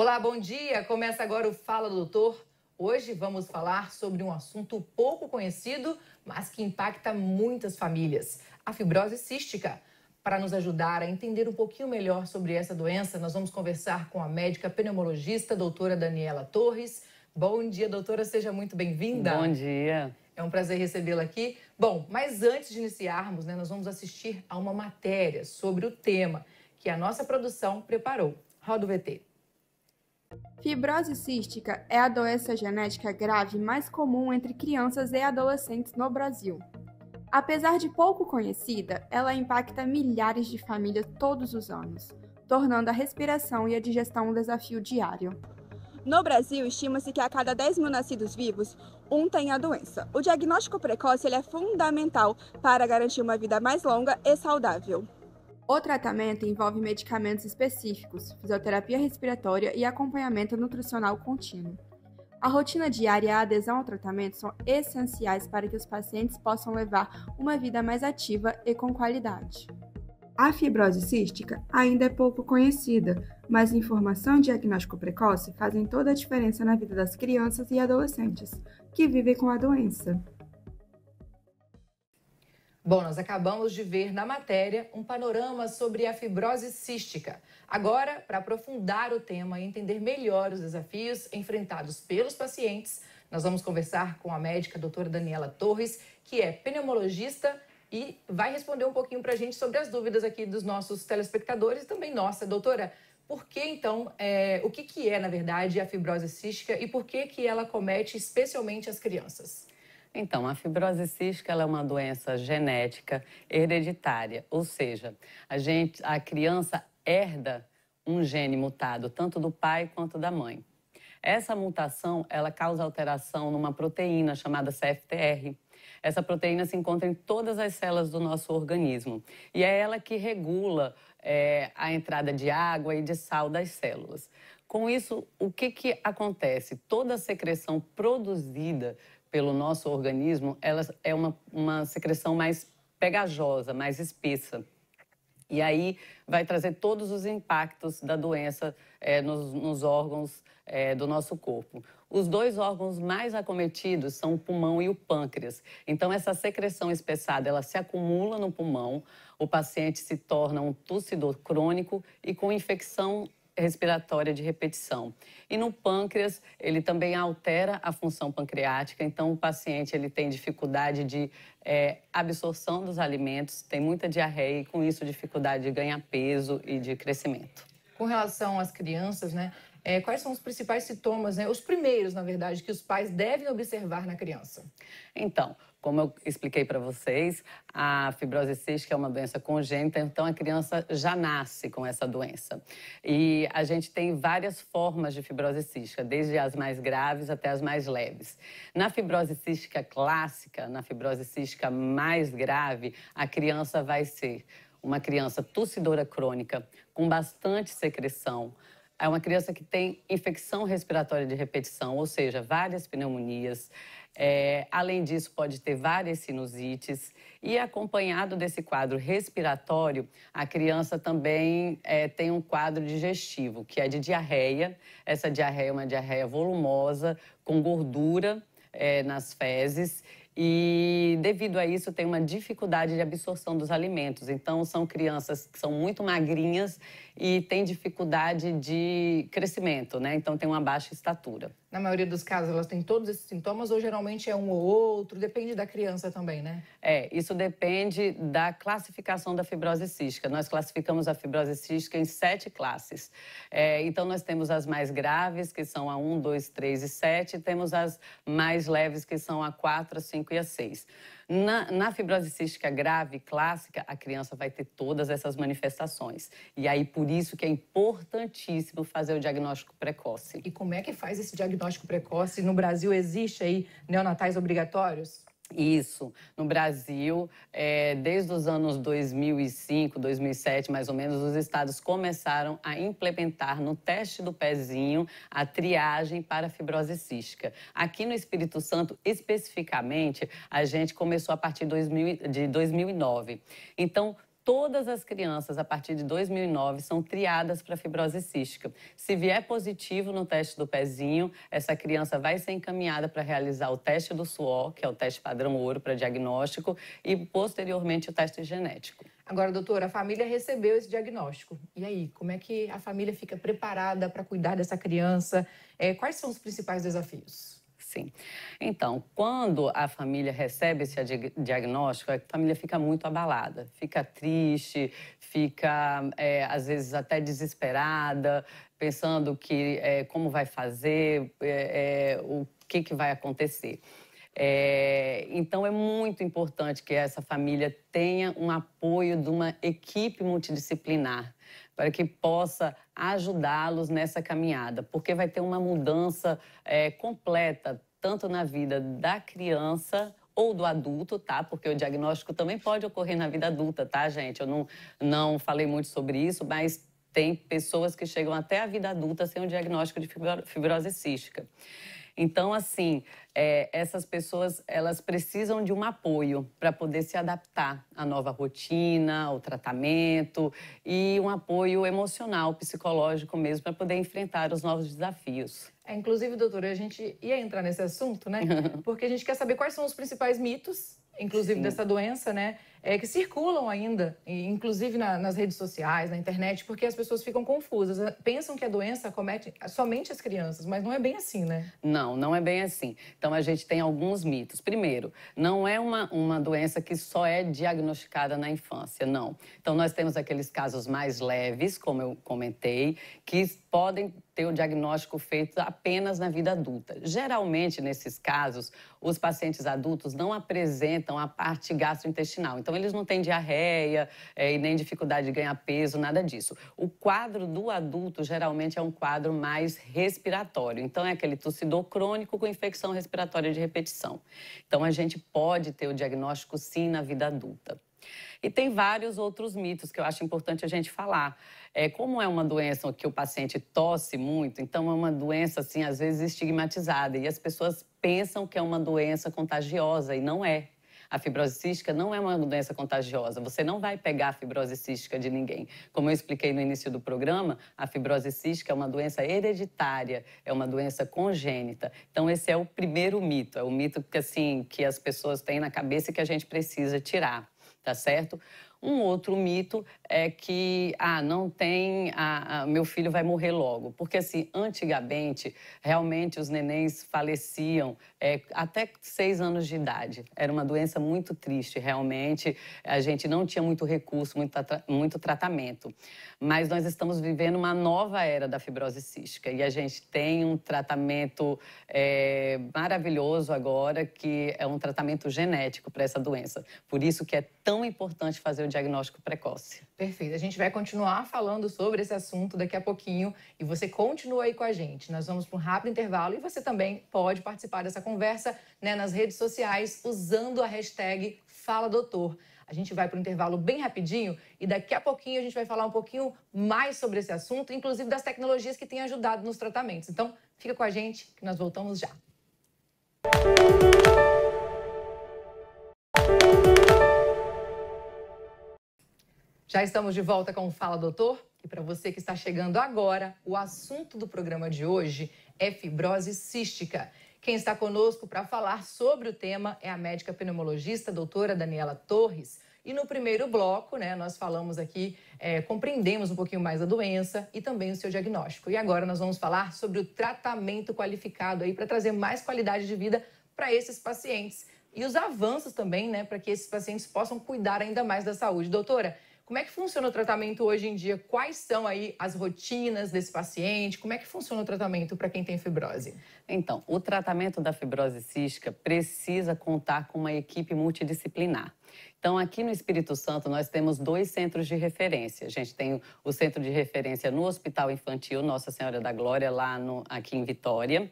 Olá, bom dia! Começa agora o Fala Doutor. Hoje vamos falar sobre um assunto pouco conhecido, mas que impacta muitas famílias: a fibrose cística. Para nos ajudar a entender um pouquinho melhor sobre essa doença, nós vamos conversar com a médica pneumologista, doutora Daniela Torres. Bom dia, doutora, seja muito bem-vinda. Bom dia. É um prazer recebê-la aqui. Bom, mas antes de iniciarmos, nós vamos assistir a uma matéria sobre o tema que a nossa produção preparou. Roda o VT. Fibrose cística é a doença genética grave mais comum entre crianças e adolescentes no Brasil. Apesar de pouco conhecida, ela impacta milhares de famílias todos os anos, tornando a respiração e a digestão um desafio diário. No Brasil, estima-se que a cada 10 mil nascidos vivos, um tem a doença. O diagnóstico precoce é fundamental para garantir uma vida mais longa e saudável. O tratamento envolve medicamentos específicos, fisioterapia respiratória e acompanhamento nutricional contínuo. A rotina diária e a adesão ao tratamento são essenciais para que os pacientes possam levar uma vida mais ativa e com qualidade. A fibrose cística ainda é pouco conhecida, mas informação e diagnóstico precoce fazem toda a diferença na vida das crianças e adolescentes que vivem com a doença. Bom, nós acabamos de ver na matéria um panorama sobre a fibrose cística. Agora, para aprofundar o tema e entender melhor os desafios enfrentados pelos pacientes, nós vamos conversar com a médica doutora Daniela Torres, que é pneumologista e vai responder um pouquinho para a gente sobre as dúvidas aqui dos nossos telespectadores e também nossa. Doutora, por que então, o que é na verdade a fibrose cística e por que ela comete especialmente as crianças? Então, a fibrose cística ela é uma doença genética hereditária, ou seja, a criança herda um gene mutado, tanto do pai quanto da mãe. Essa mutação, ela causa alteração numa proteína chamada CFTR. Essa proteína se encontra em todas as células do nosso organismo e é ela que regula a entrada de água e de sal das células. Com isso, o que acontece? Toda a secreção produzida pelo nosso organismo, ela é uma secreção mais pegajosa, mais espessa. E aí vai trazer todos os impactos da doença nos órgãos do nosso corpo. Os dois órgãos mais acometidos são o pulmão e o pâncreas. Então, essa secreção espessada, ela se acumula no pulmão, o paciente se torna um tossidor crônico e com infecção respiratória de repetição. E no pâncreas, ele também altera a função pancreática, então o paciente ele tem dificuldade de absorção dos alimentos, tem muita diarreia e com isso dificuldade de ganhar peso e de crescimento. Com relação às crianças, quais são os principais sintomas, os primeiros, na verdade, que os pais devem observar na criança? Então, como eu expliquei para vocês, a fibrose cística é uma doença congênita, então a criança já nasce com essa doença. E a gente tem várias formas de fibrose cística, desde as mais graves até as mais leves. Na fibrose cística clássica, na fibrose cística mais grave, a criança vai ser uma criança tossidora crônica, com bastante secreção. É uma criança que tem infecção respiratória de repetição, ou seja, várias pneumonias. Além disso, pode ter várias sinusites e acompanhado desse quadro respiratório, a criança também tem um quadro digestivo, que é de diarreia. Essa diarreia é uma diarreia volumosa, com gordura nas fezes. E, devido a isso, tem uma dificuldade de absorção dos alimentos. Então, são crianças que são muito magrinhas e têm dificuldade de crescimento, né? Então, tem uma baixa estatura. Na maioria dos casos, elas têm todos esses sintomas ou geralmente é um ou outro? Depende da criança também, né? Isso depende da classificação da fibrose cística. Nós classificamos a fibrose cística em 7 classes. Então, nós temos as mais graves, que são a 1, 2, 3 e 7. E temos as mais leves, que são a 4, a 5 e a 6. Na fibrose cística grave, clássica, a criança vai ter todas essas manifestações. E aí, por isso que é importantíssimo fazer o diagnóstico precoce. E como é que faz esse diagnóstico precoce? No Brasil, existe aí neonatais obrigatórios? Isso. No Brasil, desde os anos 2005, 2007, mais ou menos, os estados começaram a implementar no teste do pezinho a triagem para a fibrose cística. Aqui no Espírito Santo, especificamente, a gente começou a partir de 2009. Então, Todas as crianças, a partir de 2009, são triadas para fibrose cística. Se vier positivo no teste do pezinho, essa criança vai ser encaminhada para realizar o teste do suor, que é o teste padrão ouro para diagnóstico, e posteriormente o teste genético. Agora, doutora, a família recebeu esse diagnóstico. E aí, como é que a família fica preparada para cuidar dessa criança? Quais são os principais desafios? Sim. Então, quando a família recebe esse diagnóstico, a família fica muito abalada, fica triste, fica, às vezes, até desesperada, pensando que como vai fazer, o que vai acontecer. Então, é muito importante que essa família tenha um apoio de uma equipe multidisciplinar para que possa ajudá-los nessa caminhada, porque vai ter uma mudança completa, tanto na vida da criança ou do adulto, tá? Porque o diagnóstico também pode ocorrer na vida adulta, tá, gente? Eu não falei muito sobre isso, mas tem pessoas que chegam até a vida adulta sem o diagnóstico de fibrose cística. Então, assim, essas pessoas, elas precisam de um apoio para poder se adaptar à nova rotina, ao tratamento e um apoio emocional, psicológico mesmo, para poder enfrentar os novos desafios. Inclusive, doutora, a gente ia entrar nesse assunto, né? Porque a gente quer saber quais são os principais mitos, inclusive dessa doença, né? Que circulam ainda, inclusive nas redes sociais, na internet, porque as pessoas ficam confusas. Pensam que a doença acomete somente as crianças, mas não é bem assim, né? Não, não é bem assim. Então, a gente tem alguns mitos. Primeiro, não é uma doença que só é diagnosticada na infância, não. Então, nós temos aqueles casos mais leves, como eu comentei, que podem ter o diagnóstico feito apenas na vida adulta. Geralmente, nesses casos, os pacientes adultos não apresentam a parte gastrointestinal. Então, eles não têm diarreia e nem dificuldade de ganhar peso, nada disso. O quadro do adulto, geralmente, é um quadro mais respiratório. Então, é aquele tossidor crônico com infecção respiratória de repetição. Então, a gente pode ter o diagnóstico, sim, na vida adulta. E tem vários outros mitos que eu acho importante a gente falar. Como é uma doença que o paciente tosse muito, então é uma doença, assim, às vezes estigmatizada. E as pessoas pensam que é uma doença contagiosa e não é. A fibrose cística não é uma doença contagiosa. Você não vai pegar a fibrose cística de ninguém. Como eu expliquei no início do programa, a fibrose cística é uma doença hereditária, é uma doença congênita. Então, esse é o primeiro mito. É o mito que, assim, que as pessoas têm na cabeça e que a gente precisa tirar. Tá certo? Um outro mito é que, não tem, meu filho vai morrer logo. Porque, assim, antigamente, realmente os nenéns faleciam até 6 anos de idade. Era uma doença muito triste, realmente. A gente não tinha muito recurso, muito tratamento. Mas nós estamos vivendo uma nova era da fibrose cística. E a gente tem um tratamento maravilhoso agora, que é um tratamento genético para essa doença. Por isso que é tão importante fazer o diagnóstico precoce. Perfeito. A gente vai continuar falando sobre esse assunto daqui a pouquinho e você continua aí com a gente. Nós vamos para um rápido intervalo e você também pode participar dessa conversa, né, nas redes sociais usando a hashtag FalaDoutor. A gente vai para um intervalo bem rapidinho e daqui a pouquinho a gente vai falar um pouquinho mais sobre esse assunto, inclusive das tecnologias que têm ajudado nos tratamentos. Então, fica com a gente que nós voltamos já. Já estamos de volta com o Fala Doutor. E para você que está chegando agora, o assunto do programa de hoje é fibrose cística. Quem está conosco para falar sobre o tema é a médica pneumologista, doutora Daniela Torres. E no primeiro bloco, né, nós falamos aqui, compreendemos um pouquinho mais a doença e também o seu diagnóstico. E agora nós vamos falar sobre o tratamento qualificado aí para trazer mais qualidade de vida para esses pacientes. E os avanços também, né, para que esses pacientes possam cuidar ainda mais da saúde. Doutora, como é que funciona o tratamento hoje em dia? Quais são aí as rotinas desse paciente? Como é que funciona o tratamento para quem tem fibrose? Então, o tratamento da fibrose cística precisa contar com uma equipe multidisciplinar. Então, aqui no Espírito Santo, nós temos 2 centros de referência. A gente tem o centro de referência no Hospital Infantil Nossa Senhora da Glória, aqui em Vitória.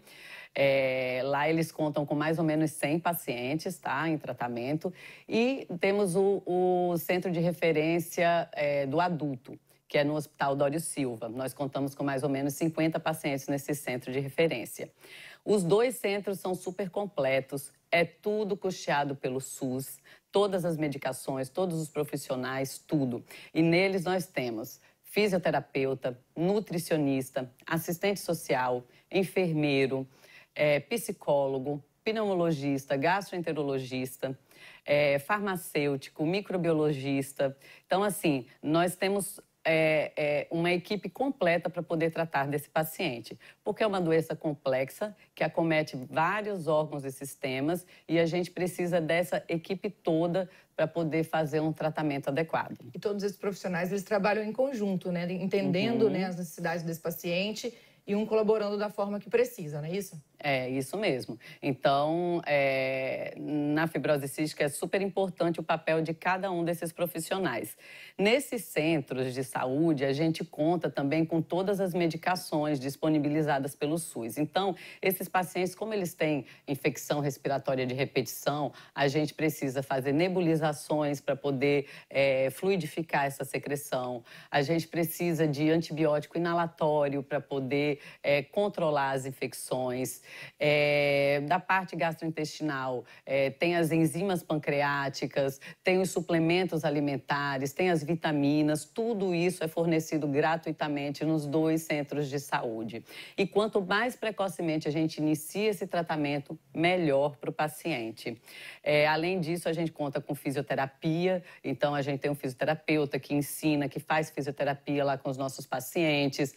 Lá eles contam com mais ou menos 100 pacientes, tá, em tratamento. E temos o centro de referência do adulto, que é no Hospital Dório Silva. Nós contamos com mais ou menos 50 pacientes nesse centro de referência. Os 2 centros são super completos, é tudo custeado pelo SUS, todas as medicações, todos os profissionais, tudo. E neles nós temos fisioterapeuta, nutricionista, assistente social, enfermeiro, psicólogo, pneumologista, gastroenterologista, farmacêutico, microbiologista. Então, assim, nós temos uma equipe completa para poder tratar desse paciente, porque é uma doença complexa que acomete vários órgãos e sistemas e a gente precisa dessa equipe toda para poder fazer um tratamento adequado. E todos esses profissionais, eles trabalham em conjunto, né? Entendendo, né, as necessidades desse paciente e um colaborando da forma que precisa, não é isso? É, isso mesmo. Então, na fibrose cística é super importante o papel de cada um desses profissionais. Nesses centros de saúde, a gente conta também com todas as medicações disponibilizadas pelo SUS. Então, esses pacientes, como eles têm infecção respiratória de repetição, a gente precisa fazer nebulizações para poder fluidificar essa secreção. A gente precisa de antibiótico inalatório para poder controlar as infecções. Da parte gastrointestinal, tem as enzimas pancreáticas, tem os suplementos alimentares, tem as vitaminas, tudo isso é fornecido gratuitamente nos 2 centros de saúde. E quanto mais precocemente a gente inicia esse tratamento, melhor para o paciente. Além disso, a gente conta com fisioterapia, então a gente tem um fisioterapeuta que ensina, que faz fisioterapia lá com os nossos pacientes,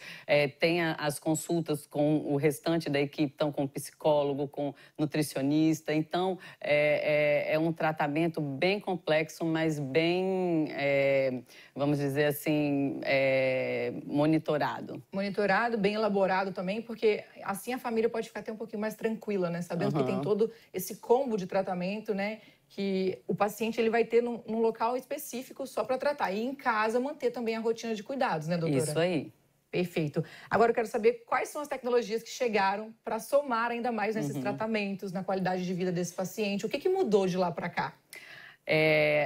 tem as consultas com o restante da equipe, então com psicólogo, com nutricionista. Então, é um tratamento bem complexo, mas bem, vamos dizer assim, monitorado. Monitorado, bem elaborado também, porque assim a família pode ficar até um pouquinho mais tranquila, né? Sabendo que tem todo esse combo de tratamento, né? Que o paciente ele vai ter num local específico só para tratar. E em casa manter também a rotina de cuidados, né, doutora? Isso aí. Perfeito. Agora eu quero saber quais são as tecnologias que chegaram para somar ainda mais nesses tratamentos, na qualidade de vida desse paciente. O que mudou de lá para cá?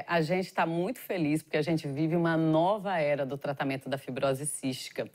A gente está muito feliz porque a gente vive uma nova era do tratamento da fibrose cística.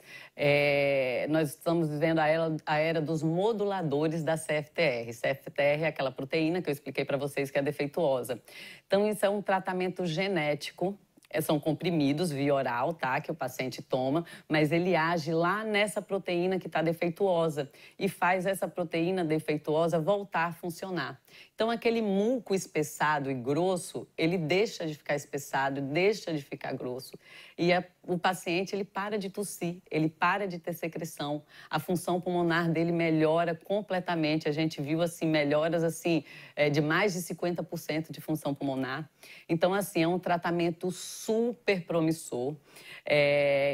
Nós estamos vivendo a era dos moduladores da CFTR. CFTR é aquela proteína que eu expliquei para vocês que é defeituosa. Então, isso é um tratamento genético. São comprimidos via oral, tá? Que o paciente toma, mas ele age lá nessa proteína que está defeituosa e faz essa proteína defeituosa voltar a funcionar. Então, aquele muco espessado e grosso, ele deixa de ficar espessado, deixa de ficar grosso. E o paciente, ele para de tossir, ele para de ter secreção. A função pulmonar dele melhora completamente. A gente viu, assim, melhoras, assim, de mais de 50% de função pulmonar. Então, assim, é um tratamento super promissor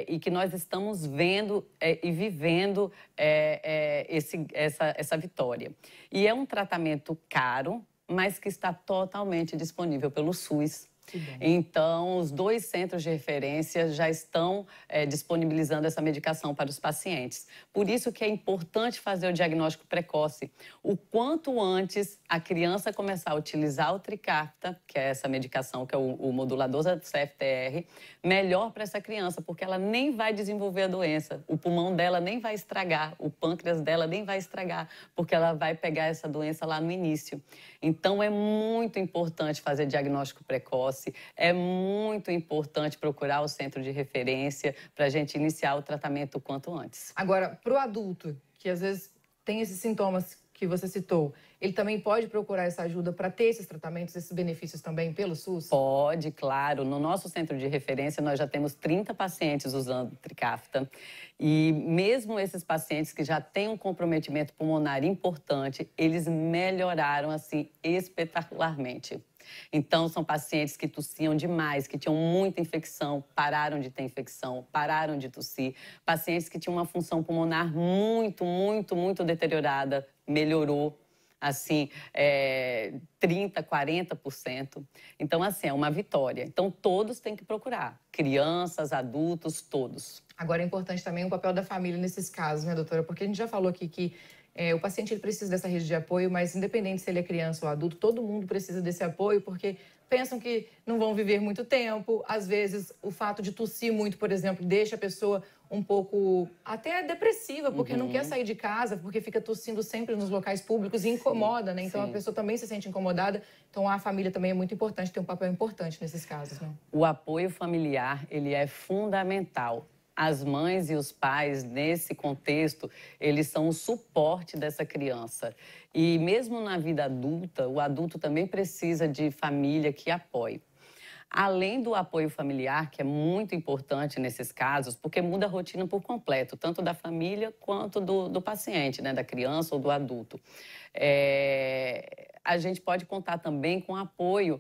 e que nós estamos vendo e vivendo essa vitória. E é um tratamento caro, mas que está totalmente disponível pelo SUS. Então, os 2 centros de referência já estão disponibilizando essa medicação para os pacientes. Por isso que é importante fazer o diagnóstico precoce. O quanto antes a criança começar a utilizar o Trikafta, que é essa medicação, que é o modulador da CFTR, melhor para essa criança, porque ela nem vai desenvolver a doença. O pulmão dela nem vai estragar, o pâncreas dela nem vai estragar, porque ela vai pegar essa doença lá no início. Então, é muito importante fazer diagnóstico precoce. É muito importante procurar o centro de referência para a gente iniciar o tratamento o quanto antes. Agora, para o adulto, que às vezes tem esses sintomas que você citou, ele também pode procurar essa ajuda para ter esses tratamentos, esses benefícios também pelo SUS? Pode, claro. No nosso centro de referência, nós já temos 30 pacientes usando Trikafta. E mesmo esses pacientes que já têm um comprometimento pulmonar importante, eles melhoraram, assim, espetacularmente. Então, são pacientes que tossiam demais, que tinham muita infecção, pararam de ter infecção, pararam de tossir. Pacientes que tinham uma função pulmonar muito deteriorada, melhorou, assim, 30%, 40%. Então, assim, é uma vitória. Então, todos têm que procurar, crianças, adultos, todos. Agora, é importante também o papel da família nesses casos, né, doutora? Porque a gente já falou aqui que o paciente ele precisa dessa rede de apoio, mas independente se ele é criança ou adulto, todo mundo precisa desse apoio, porque pensam que não vão viver muito tempo. Às vezes, o fato de tossir muito, por exemplo, deixa a pessoa um pouco até depressiva, porque não quer sair de casa, porque fica tossindo sempre nos locais públicos e incomoda, né? Então, a pessoa também se sente incomodada. Então, a família também é muito importante, tem um papel importante nesses casos, né? O apoio familiar, ele é fundamental. As mães e os pais, nesse contexto, eles são o suporte dessa criança. E mesmo na vida adulta, o adulto também precisa de família que apoie. Além do apoio familiar, que é muito importante nesses casos, porque muda a rotina por completo, tanto da família quanto do paciente, né, da criança ou do adulto. A gente pode contar também com o apoio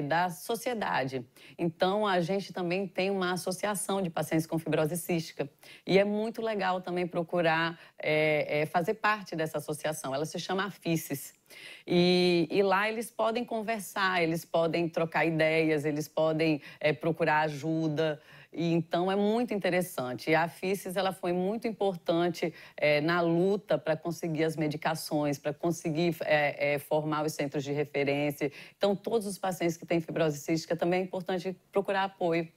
da sociedade. Então, a gente também tem uma associação de pacientes com fibrose cística. E é muito legal também procurar fazer parte dessa associação. Ela se chama AFICES. E lá eles podem conversar, eles podem trocar ideias, eles podem procurar ajuda. E, então, é muito interessante. E a AFICES, ela foi muito importante na luta para conseguir as medicações, para conseguir formar os centros de referência. Então, todos os pacientes que têm fibrose cística também é importante procurar apoio.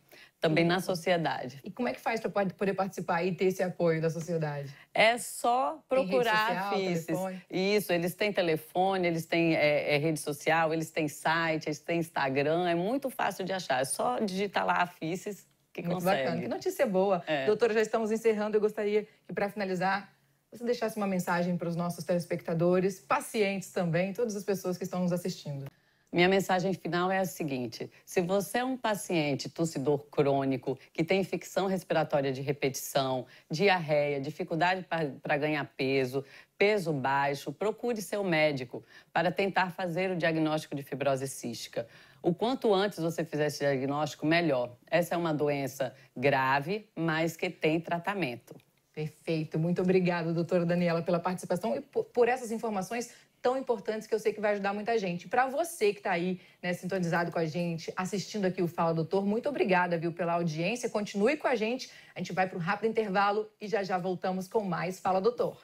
Também na sociedade. E como é que faz para poder participar e ter esse apoio da sociedade? É só procurar a AFICES. Isso, eles têm telefone, eles têm rede social, eles têm site, eles têm Instagram. É muito fácil de achar. É só digitar lá AFICES que muito consegue. Bacana. Que notícia boa. Doutora, já estamos encerrando. Eu gostaria que, para finalizar, você deixasse uma mensagem para os nossos telespectadores, pacientes também, todas as pessoas que estão nos assistindo. Minha mensagem final é a seguinte: se você é um paciente tossidor crônico, que tem infecção respiratória de repetição, diarreia, dificuldade para ganhar peso, peso baixo, procure seu médico para tentar fazer o diagnóstico de fibrose cística. O quanto antes você fizer esse diagnóstico, melhor. Essa é uma doença grave, mas que tem tratamento. Perfeito. Muito obrigada, doutora Daniela, pela participação e por essas informações tão importantes que eu sei que vai ajudar muita gente. Para você que está aí, né, sintonizado com a gente, assistindo aqui o Fala Doutor, muito obrigada, viu, pela audiência. Continue com a gente vai para um rápido intervalo e já voltamos com mais Fala Doutor.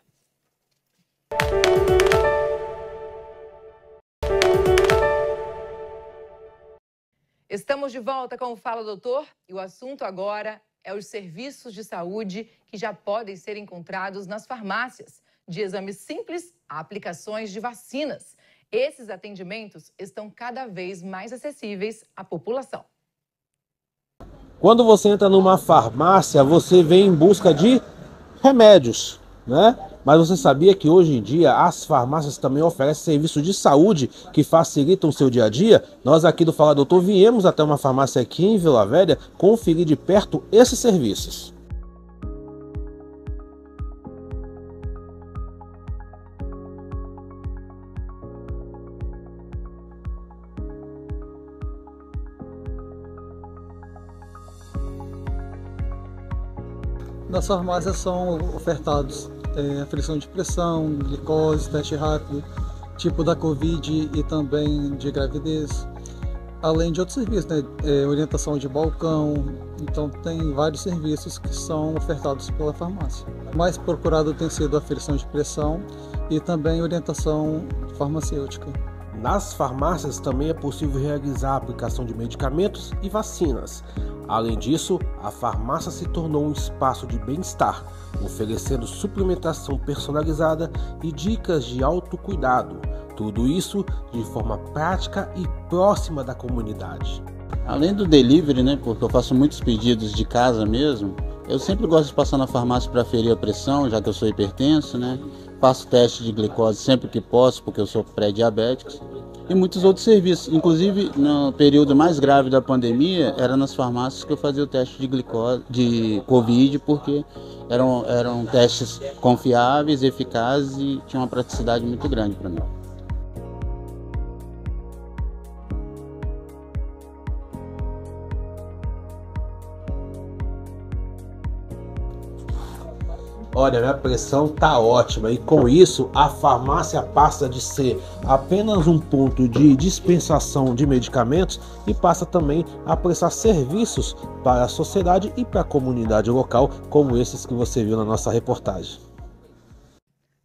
Estamos de volta com o Fala Doutor e o assunto agora é os serviços de saúde que já podem ser encontrados nas farmácias, de exames simples a aplicações de vacinas. Esses atendimentos estão cada vez mais acessíveis à população. Quando você entra numa farmácia, você vem em busca de remédios, né? Mas você sabia que hoje em dia as farmácias também oferecem serviços de saúde que facilitam o seu dia a dia? Nós aqui do Fala Doutor viemos até uma farmácia aqui em Vila Velha conferir de perto esses serviços. Nas farmácias são ofertados aferição de pressão, glicose, teste rápido, tipo da Covid e também de gravidez, além de outros serviços, né? Orientação de balcão. Então tem vários serviços que são ofertados pela farmácia. O mais procurado tem sido a aferição de pressão e também orientação farmacêutica. Nas farmácias também é possível realizar a aplicação de medicamentos e vacinas. Além disso, a farmácia se tornou um espaço de bem-estar, oferecendo suplementação personalizada e dicas de autocuidado. Tudo isso de forma prática e próxima da comunidade. Além do delivery, né, porque eu faço muitos pedidos de casa mesmo, eu sempre gosto de passar na farmácia para aferir a pressão, já que eu sou hipertenso, né? Faço teste de glicose sempre que posso, porque eu sou pré-diabético. E muitos outros serviços. Inclusive, no período mais grave da pandemia, era nas farmácias que eu fazia o teste de glicose, de Covid, porque eram testes confiáveis, eficazes e tinha uma praticidade muito grande para mim. Olha, minha pressão tá ótima e com isso a farmácia passa de ser apenas um ponto de dispensação de medicamentos e passa também a prestar serviços para a sociedade e para a comunidade local, como esses que você viu na nossa reportagem.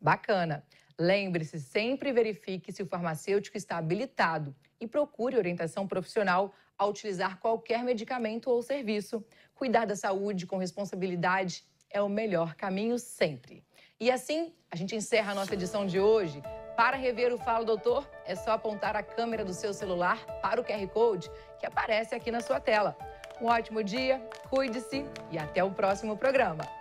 Bacana. Lembre-se, sempre verifique se o farmacêutico está habilitado e procure orientação profissional ao utilizar qualquer medicamento ou serviço. Cuidar da saúde com responsabilidade é o melhor caminho sempre. E assim, a gente encerra a nossa edição de hoje. Para rever o Fala Doutor, é só apontar a câmera do seu celular para o QR Code que aparece aqui na sua tela. Um ótimo dia, cuide-se e até o próximo programa.